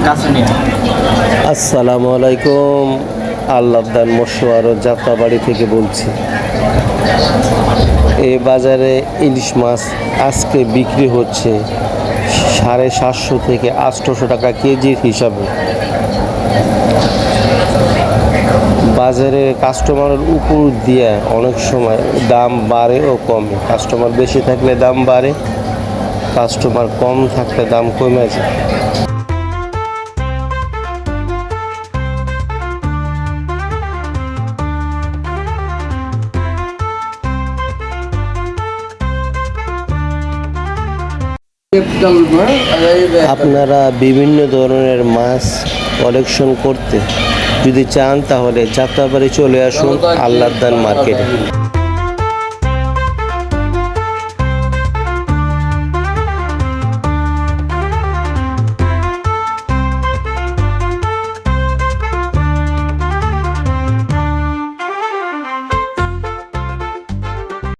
কাছে নিয়ে। আসসালামু আলাইকুম। আল্লাহদান মশওয়ার যাত্রাবাড়ি থেকে বলছি। এই বাজারে ইলিশ মাছ আজকে বিক্রি হচ্ছে 750 থেকে 800 টাকা কেজির হিসাবে। বাজারে কাস্টমারের উপর দিয়ে অনেক সময় দাম বাড়ে ও কমে। কাস্টমার বেশি থাকলে দাম বাড়ে, কাস্টমার কম থাকলে দাম কমে যায়। আপনারা বিভিন্ন ধরনের মাছ কালেকশন করতে যদি চান তাহলে যাত্রাবাড়ি চলে আসুন আল্লাহদান মার্কেটে।